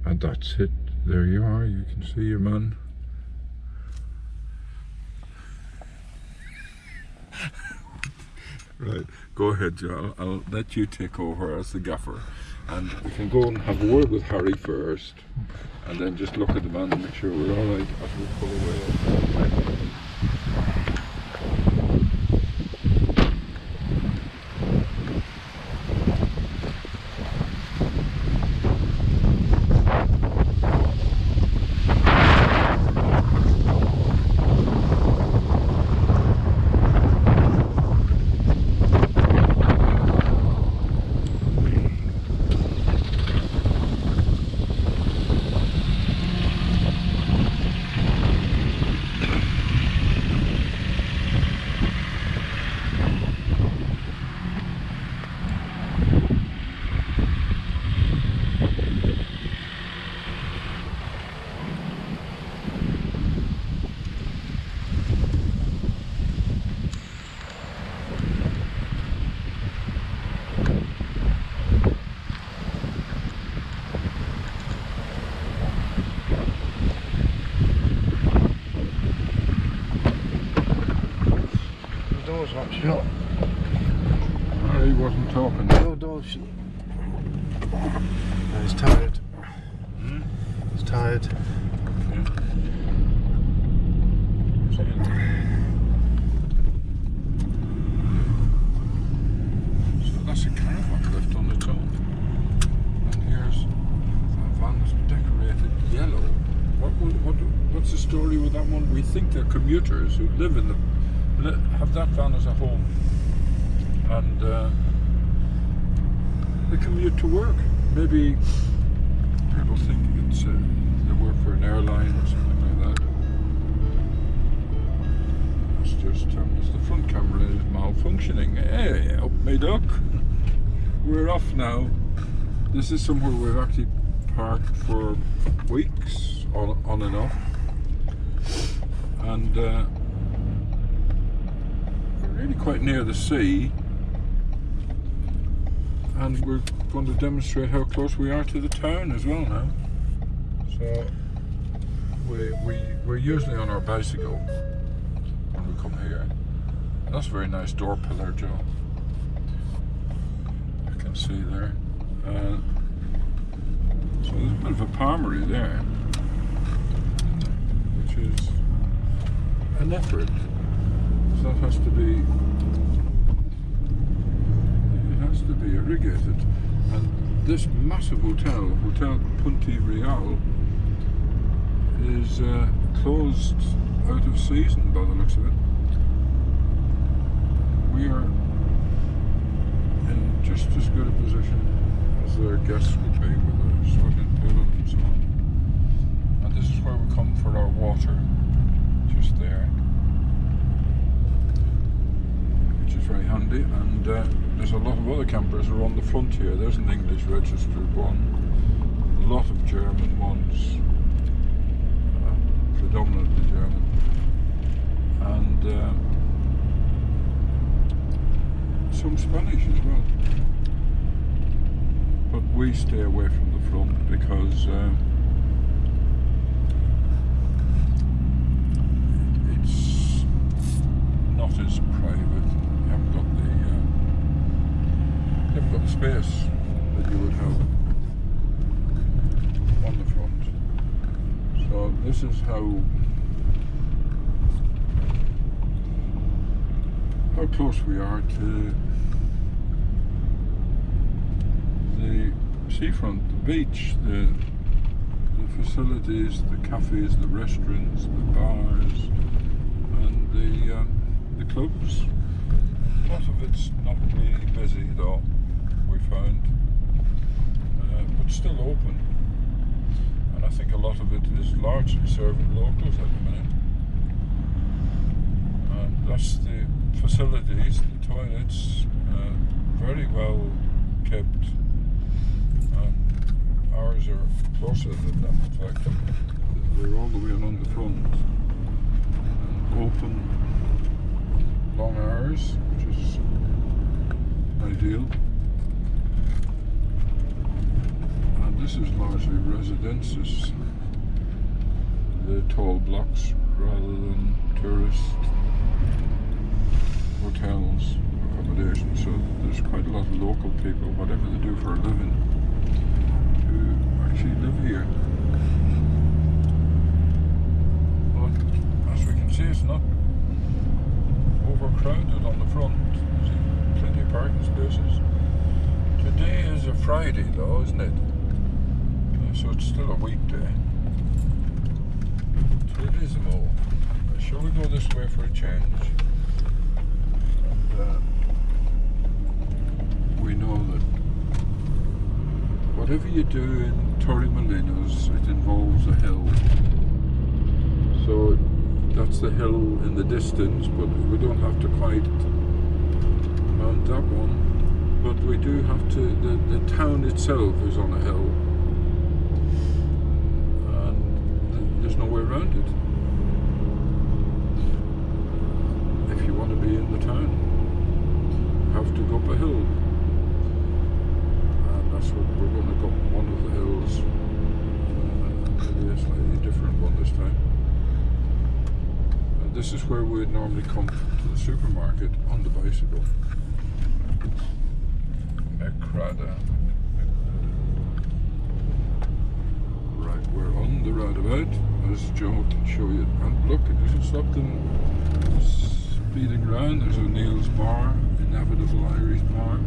And that's it. There you are. You can see your man. Right, go ahead, Joe. I'll let you take over as the gaffer, and we can go and have a word with Harry first, and then just look at the man and make sure we're all right as we pull away. Shut. Harry wasn't talking. No, don't. He's tired. He's tired. Okay. So that's a caravan left on its own. And here's a van that's decorated yellow. What's the story with that one? We think they're commuters who live in the have that van as a home, and they commute to work. Maybe people think it's they work for an airline or something like that. It's just as the front camera is malfunctioning. Hey, up me duck. We're off now. This is somewhere we've actually parked for weeks on and off, and really quite near the sea, and we're going to demonstrate how close we are to the town as well now. So we're usually on our bicycle when we come here. That's a very nice door pillar, Joe. You can see there. So there's a bit of a palmery there, which is an effort. That has to be irrigated, and this massive hotel, Hotel Punta Real, is closed out of season by the looks of it. We are in just as good a position as their guests would be with a swimming pool and so on. And this is where we come for our water, just there. Very handy, and there's a lot of other campers around the front here. There's an English registered one, a lot of German ones, predominantly German, and some Spanish as well. But we stay away from the front because it's not as private. Got the space that you would have on the front. So this is how close we are to the seafront, the beach, the facilities, the cafes, the restaurants, the bars, and the clubs. A lot of it's not really busy though, we found, but still open, and I think a lot of it is largely serving locals at the minute. And that's the facilities, the toilets, very well kept, and ours are closer than that. In fact, they're all the way along the front, and open long hours, which is ideal. And this is largely residences, the tall blocks, rather than tourist hotels, accommodation. So there's quite a lot of local people, whatever they do for a living, who actually live here. But as we can see, it's not overcrowded on the front. There's plenty of parking spaces. Today is a Friday though, isn't it? So it's still a weekday. Turismo. Shall we go this way for a change? And, we know that whatever you do in Torremolinos, it involves a hill. So that's the hill in the distance, but we don't have to quite mount that one. But we do have to, the town itself is on a hill, and there's no way around it. If you want to be in the town, you have to go up a hill. And that's what we're going to go up one of the hills. Maybe a slightly different one this time. And this is where we'd normally come to the supermarket on the bicycle. McCrorys. Right, we're on the roundabout, as Joe can show you. And look, it doesn't stop them speeding around. There's O'Neill's Bar, inevitable Irish bar.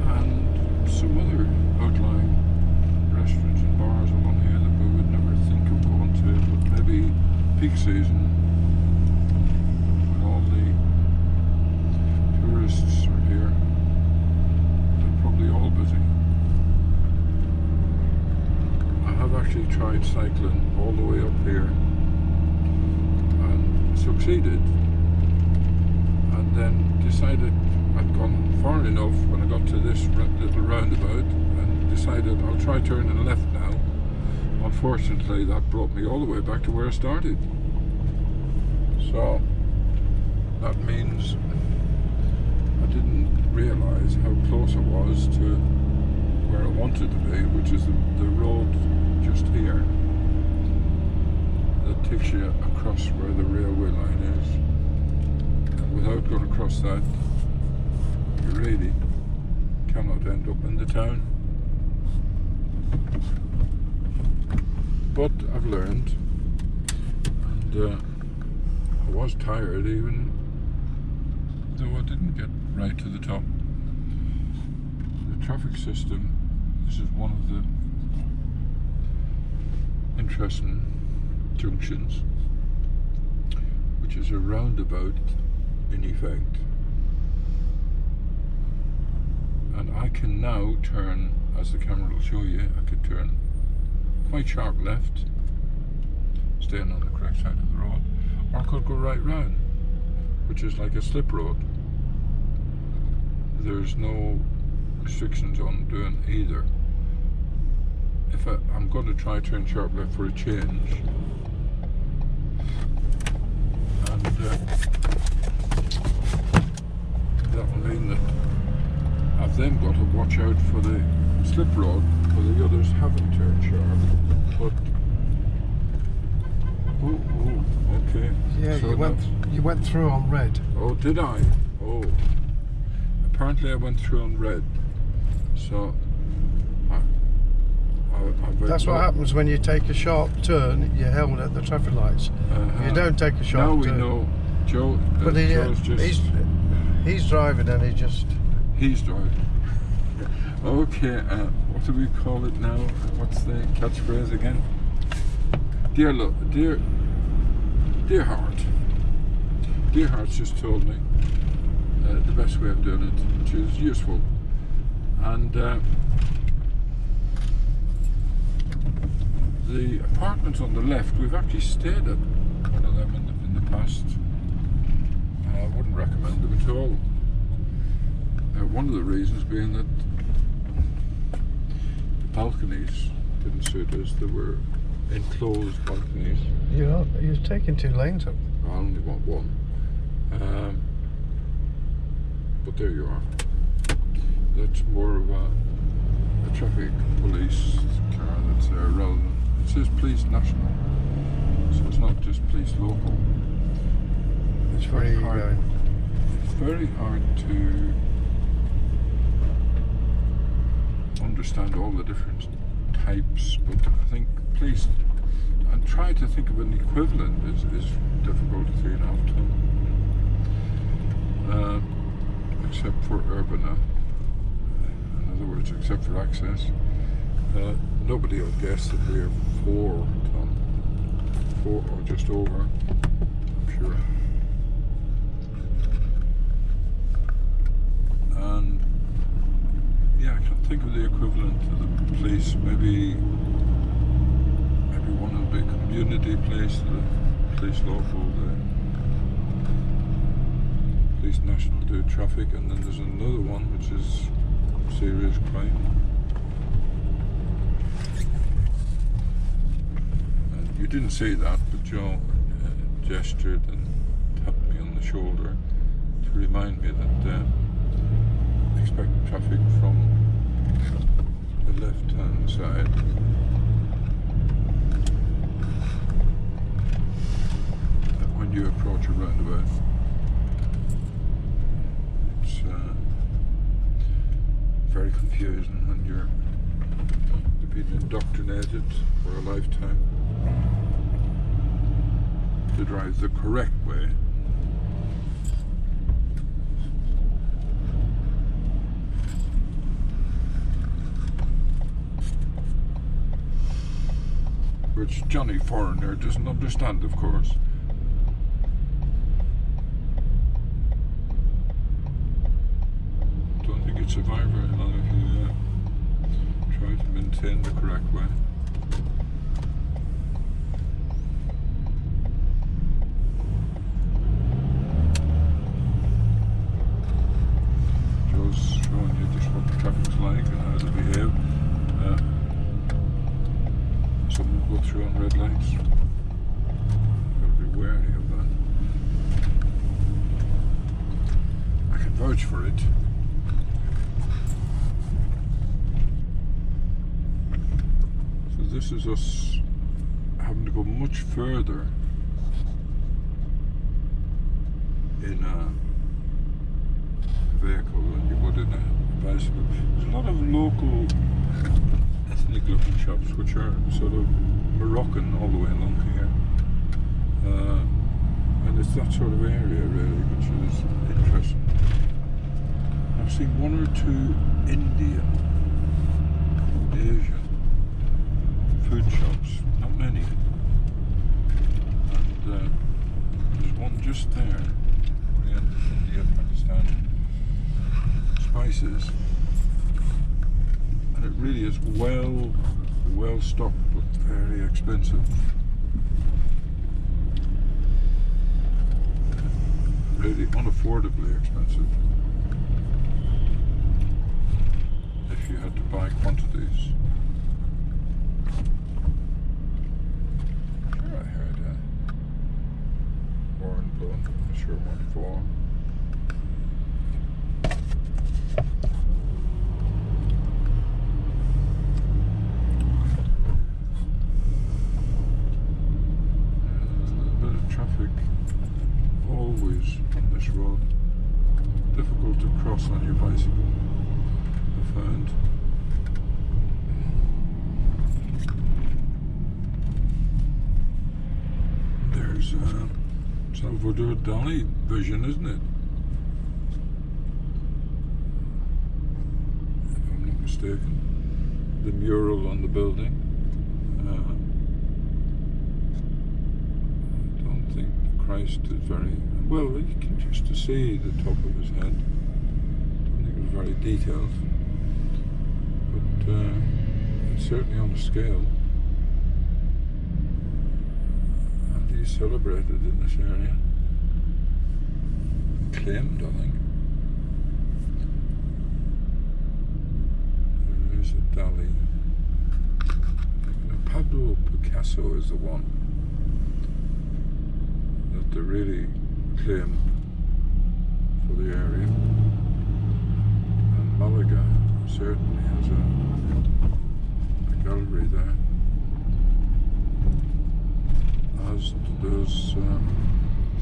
And some other outlying restaurants and bars along here that we would never think of going to, but maybe peak season, tourists are here. They're probably all busy. I have actually tried cycling all the way up here and succeeded, and then decided I'd gone far enough when I got to this little roundabout and decided I'll try turning left now. Unfortunately, that brought me all the way back to where I started. So that means I didn't realise how close I was to where I wanted to be, which is the road just here that takes you across where the railway line is. And without going across that, you really cannot end up in the town. But I've learned, and I was tired even though I didn't get right to the top. The traffic system, this is one of the interesting junctions, which is a roundabout in effect. And I can now turn, as the camera will show you, I could turn quite sharp left, staying on the correct side of the road, or I could go right round, which is like a slip road. There's no restrictions on doing either. If I'm going to try turn sharp left for a change, and that will mean that I've then got to watch out for the slip road where the others haven't turned sharp. But okay. Yeah, so you went through on red. Oh, did I? Oh. Apparently I went through on red. So that's what happens when you take a sharp turn. You're held at the traffic lights. You don't take a sharp turn. Now we know, Joe. But Joe's he's driving and he's driving. Okay. What do we call it now? What's the catchphrase again? Dear heart. Dear heart's just told me the best way of doing it, which is useful. And the apartments on the left, we've actually stayed at one of them in the past. I wouldn't recommend them at all. One of the reasons being that the balconies didn't suit us. They were enclosed balconies. You're taking 2 lanes up. I only want one. But there you are. it's more of a traffic police car that's there rather than, it says police national, so it's not just police local. It's very hard. It's very hard to understand all the different types, but I think police, and try to think of an equivalent is difficult to 3.5 ton. Except for urbana, in other words, except for access. Nobody will guess that we are 4 ton, 4 or just over, I'm sure. And yeah, I can't think of the equivalent to the police. Maybe one of the big community place, the police local, the police national do traffic, and then there's another one which is serious crime. And you didn't say that, but Joe gestured and tapped me on the shoulder to remind me that expect traffic from the left-hand side. When you approach a roundabout, it's very confusing, and you're being indoctrinated for a lifetime to drive the correct way. Which Johnny Foreigner doesn't understand, of course. Don't think you'd survive very long if you try to maintain the correct way. Joe's showing you just what the traffic's like and how to behave. Someone will go through on red lights. Gotta be wary of that. I can vouch for it. So this is us having to go much further in a vehicle than you would in a bicycle. There's a lot of local ethnic looking shops which are sort of Moroccan all the way along here, and it's that sort of area really which is interesting. I've seen 1 or 2 Indian, Asian food shops, not many, and there's one just there, Oriental India, Pakistan, spices. It really is well stocked, but very expensive. Really unaffordably expensive if you had to buy quantities. Sure, I heard a horn blowing, not sure what for. Always on this road, difficult to cross on your bicycle, I found. There's Salvador Dali vision, isn't it? If I'm not mistaken. The mural on the building. I don't think Christ is very well. You can just see the top of his head. I don't think it was very detailed, but it's certainly on a scale. And he's celebrated in this area. Claimed, I think. There's a Dali. Pablo Picasso is the one that they really claimed for the area, and Malaga certainly has a gallery there, as does